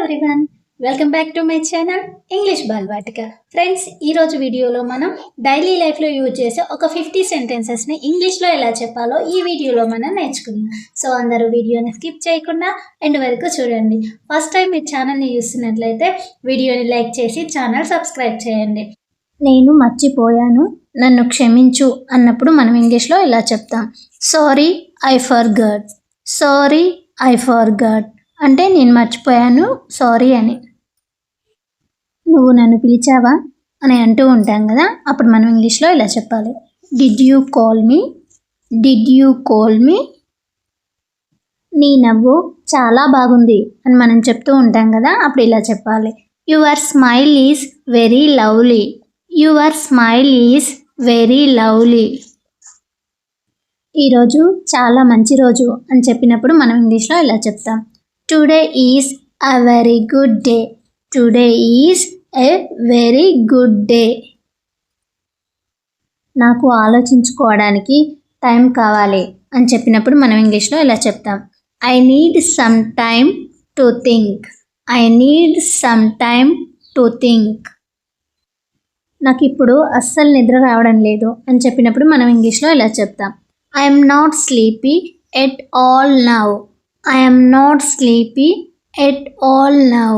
Everyone, welcome back to my channel English Balvatika. Friends, ఈరోజు వీడియోలో మనం డైలీ లైఫ్లో యూజ్ చేసే ఒక 50 సెంటెన్సెస్ని ఇంగ్లీష్లో ఎలా చెప్పాలో ఈ వీడియోలో మనం నేర్చుకుందాం. సో అందరూ వీడియోని స్కిప్ చేయకుండా ఎండ్ వరకు చూడండి. ఫస్ట్ టైం మీ ఛానల్ని చూస్తున్నట్లయితే వీడియోని లైక్ చేసి ఛానల్ సబ్స్క్రైబ్ చేయండి. నేను మర్చిపోయాను, నన్ను క్షమించు అన్నప్పుడు మనం ఇంగ్లీష్లో ఇలా చెప్తాం, sorry I forgot. Sorry I forgot అంటే నేను మర్చిపోయాను, సారీ అని. నువ్వు నన్ను పిలిచావా అని అంటూ ఉంటాం కదా, అప్పుడు మనం ఇంగ్లీష్లో ఇలా చెప్పాలి, did you call me. Did you call me. నీ నవ్వు చాలా బాగుంది అని మనం చెప్తూ ఉంటాం కదా, అప్పుడు ఇలా చెప్పాలి, your smile is very lovely. Your smile is very lovely. ఈరోజు చాలా మంచి రోజు అని చెప్పినప్పుడు మనం ఇంగ్లీష్లో ఇలా చెప్తాం, today is a very good day. Today is a very good day. నాకు ఆలోచించుకోవడానికి టైం కావాలి అని చెప్పినప్పుడు మనం ఇంగ్లీష్లో ఇలా చెప్తాం, I need some time to think. I need some time to think. నాకు ఇప్పుడు అస్సలు నిద్ర రావడం లేదు అని చెప్పినప్పుడు మనం ఇంగ్లీష్లో ఇలా చెప్తాం, I'm not sleepy at all now. I'm not sleepy at all now.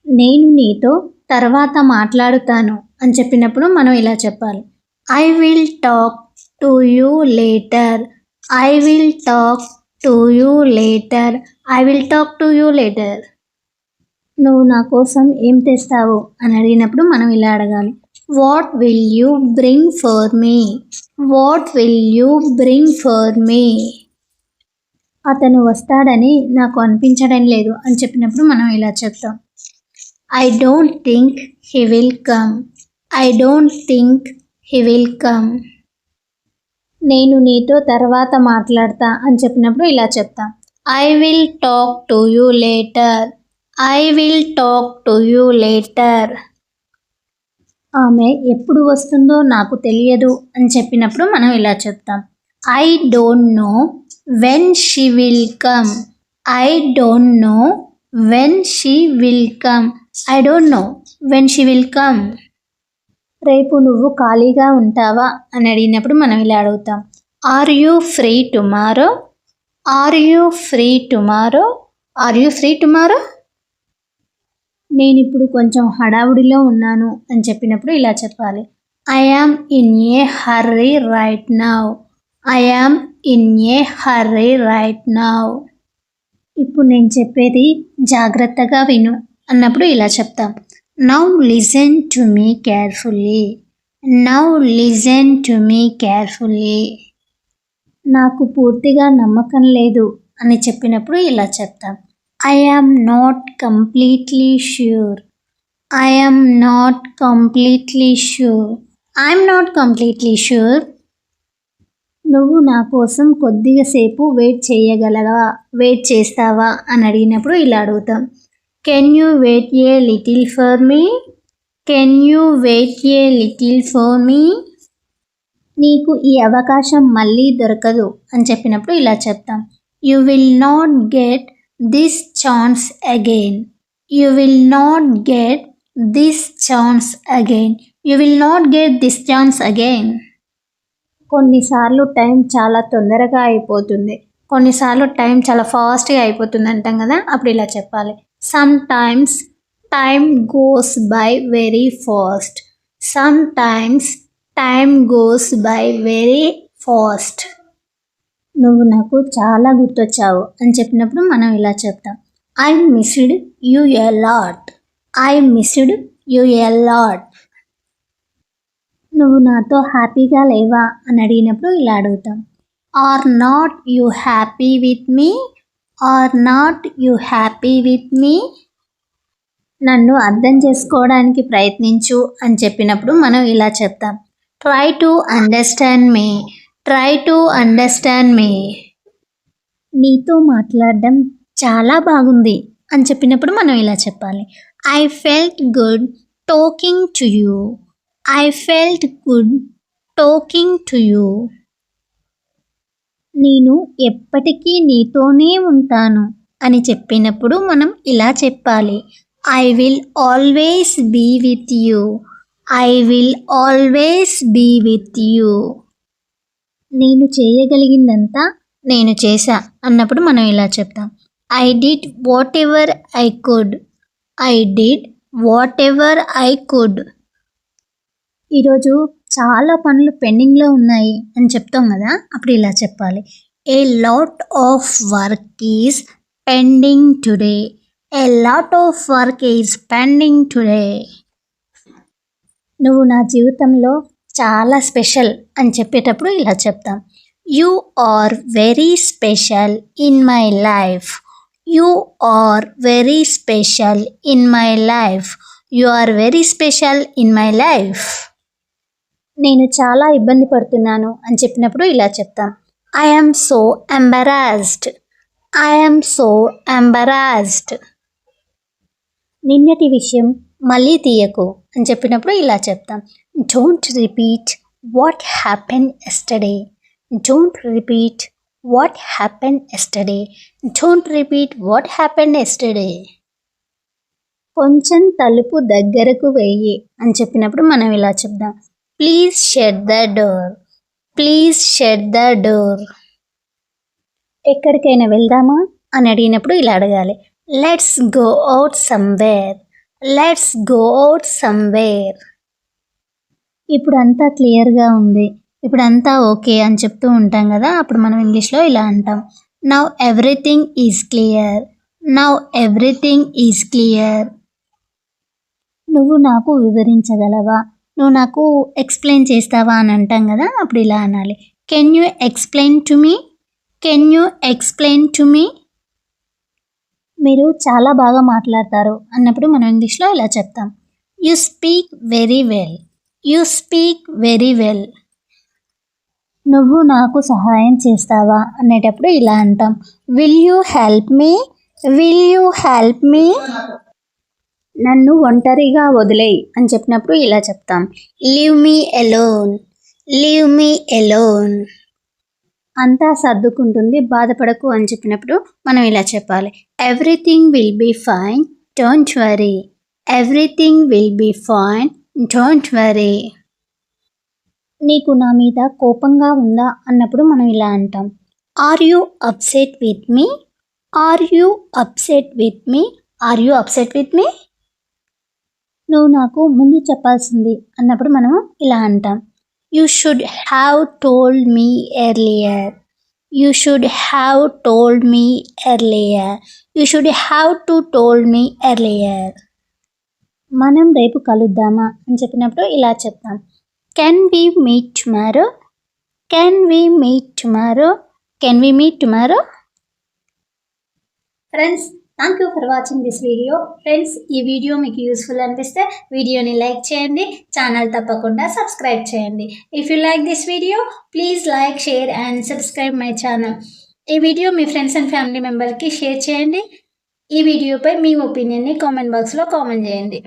నేను నీతో తర్వాత మాట్లాడుతాను అని చెప్పినప్పుడు మనం ఇలా చెప్పాలి, I will talk to you later. I will talk to you later. I will talk to you later. నువ్వు నా కోసం ఏం తెస్తావు అని అడిగినప్పుడు మనం ఇలా అడగాలి, what will you bring for me. What will you bring for me. అతను వస్తాడని నాకు అనిపించడం లేదు అని చెప్పినప్పుడు మనం ఇలా చెప్తాం, I don't think he will come. I don't think he will come. నేను నీతో తర్వాత మాట్లాడతా అని చెప్పినప్పుడు ఇలా చెప్తాం, I will talk to you later. I will talk to you later. ఆమె ఎప్పుడు వస్తుందో నాకు తెలియదు అని చెప్పినప్పుడు మనం ఇలా చెప్తాం, I don't know when she will come. I don't know when she will come. I don't know when she will come. రేపు నువ్వు ఖాళీగా ఉంటావా అని అడిగినప్పుడు మనం ఇలా అడుగుతాం, are you free tomorrow. Are you free tomorrow. Are you free tomorrow. నేను ఇప్పుడు కొంచెం హడావుడిలో ఉన్నాను అని చెప్పినప్పుడు ఇలా చెప్పాలి, I am in a hurry right now. I am in a hurry right now. ఇప్పుడు నేను చెప్పేది జాగ్రత్తగా విను అన్నప్పుడు ఇలా చెప్తాం, now listen to me carefully. Now listen to me carefully. నాకు పూర్తిగా నమ్మకం లేదు అని చెప్పినప్పుడు ఇలా చెప్తాం, I am not completely sure. I am not completely sure. I am not completely sure. నువ్వు నా కోసం కొద్దిగా సేపు వెయిట్ చేయగలవా, వెయిట్ చేస్తావా అని అడిగినప్పుడు ఇలా అడుగుతాం, can you wait a little for me. Can you wait a little for me. నీకు ఈ అవకాశం మళ్ళీ దొరకదు అని చెప్పినప్పుడు ఇలా చెప్తాం, you will not get this chance again. You will not get this chance again. You will not get this chance again. కొన్నిసార్లు టైం చాలా తొందరగా అయిపోతుంది, కొన్నిసార్లు టైం చాలా ఫాస్ట్గా అయిపోతుంది అంటాం కదా, అప్పుడు ఇలా చెప్పాలి, sometimes time goes by very fast. Sometimes time goes by very fast. నువ్వు నాకు చాలా గుర్తొచ్చావు అని చెప్పినప్పుడు మనం ఇలా చెప్తాం, I missed you a lot. I missed you a lot. నువ్వు నాతో హ్యాపీగా లేవా అని అడిగినప్పుడు ఇలా అడుగుతాం, are not you happy with me. Are not you happy with me. నన్ను అర్థం చేసుకోవడానికి ప్రయత్నించు అని చెప్పినప్పుడు మనం ఇలా చెప్తాం, try to understand me. Try to understand me. నీతో మాట్లాడడం చాలా బాగుంది అని చెప్పినప్పుడు మనం ఇలా చెప్పాలి, I felt good talking to you. I felt good talking to you. నేను ఎప్పటికీ నీతోనే ఉంటాను. అని చెప్పినప్పుడు మనం ఇలా చెప్పాలి, I will always be with you. I will always be with you. నేను చేయగలిగిందంతా నేను చేశా అన్నప్పుడు మనం ఇలా చెప్తాం, I did whatever I could. I did whatever I could. ఈరోజు చాలా పనులు పెండింగ్లో ఉన్నాయి అని చెప్తాం కదా, అప్పుడు ఇలా చెప్పాలి, a lot of work is pending today. A lot of work is pending today. నువ్వు నా జీవితంలో చాలా స్పెషల్ అని చెప్పేటప్పుడు ఇలా చెప్తాం, you are very special in my life. You are very special in my life. You are very special in my life. నేను చాలా ఇబ్బంది పడుతున్నాను అని చెప్పినప్పుడు ఇలా చెప్తాం, I am so embarrassed. I am so embarrassed. నిన్నటి విషయం మళ్ళీ తీయకు అని చెప్పినప్పుడు ఇలా చెప్తాం, don't repeat what happen yesterday. Don't repeat what happen yesterday. Don't repeat what happen yesterday. కొంచెం తలుపు దగ్గరకు వెయ్యి అని చెప్పినప్పుడు మనం ఇలా చెప్దాం, please shut the door. Please shut the door. ఎక్కడికైనా వెళ్దామా అని అడిగినప్పుడు ఇలా అడగాలి, let's go out somewhere. Let's go out somewhere. ఇప్పుడు అంతా క్లియర్గా ఉంది, ఇప్పుడు అంతా ఓకే అని చెప్తూ ఉంటాం కదా, అప్పుడు మనం ఇంగ్లీష్లో ఇలా అంటాం, now everything is clear. Now everything is clear. నువ్వు నాకు వివరించగలవా, నువ్వు నాకు ఎక్స్ప్లెయిన్ చేస్తావా అని అంటాం కదా, అప్పుడు ఇలా అనాలి, can you explain to me. Can you explain to me. మీరు చాలా బాగా మాట్లాడతారు అన్నప్పుడు మనం ఇంగ్లీష్లో ఇలా చెప్తాం, you speak very well. You speak very well. నువ్వు నాకు సహాయం చేస్తావా అనేటప్పుడు ఇలా అంటాం, will you help me. Will you help me. నన్ను ఒంటరిగా వదిలేయి అని చెప్పినప్పుడు ఇలా చెప్తాం, leave me alone. Leave me alone. అంతా సర్దుకుంటుంది, బాధపడకు అని చెప్పినప్పుడు మనం ఇలా చెప్పాలి, everything will be fine. Don't worry. Everything will be fine. Don't worry. నీకు నా మీద కోపంగా ఉందా అన్నప్పుడు మనం ఇలా అంటాం, are you upset with me. Are you upset with me. Are you upset with me. నువ్వు నాకు ముందు చెప్పాల్సింది అన్నప్పుడు మనం ఇలా అంటాం, you should have told me earlier. You should have told me earlier. You should have to told me earlier. మనం రేపు కలుద్దామా అని చెప్పినప్పుడు ఇలా చెప్తాం, can we meet tomorrow. Can we meet tomorrow. Can we meet tomorrow. Friends, thank you for watching this video. Friends, ఈ video మీకు useful అనిపిస్తే వీడియోని లైక్ చేయండి, ఛానల్ తప్పకుండా సబ్స్క్రైబ్ చేయండి. If you like this video, please like, share and subscribe my channel. ఈ వీడియో మీ ఫ్రెండ్స్ అండ్ ఫ్యామిలీ మెంబర్కి షేర్ చేయండి. ఈ వీడియోపై మీ ఒపీనియన్ని కామెంట్ బాక్స్లో కామెంట్ చేయండి.